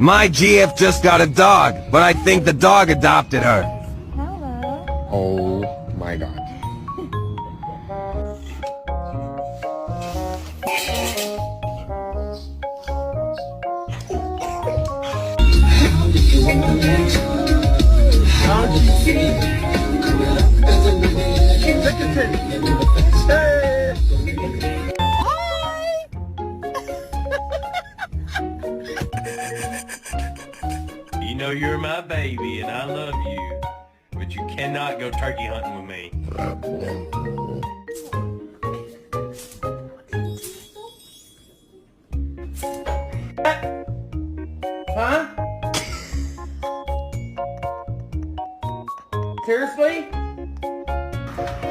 My GF just got a dog, but I think the dog adopted her. Hello. Oh my god. You know you're my baby and I love you, but you cannot go turkey hunting with me. Huh? Seriously?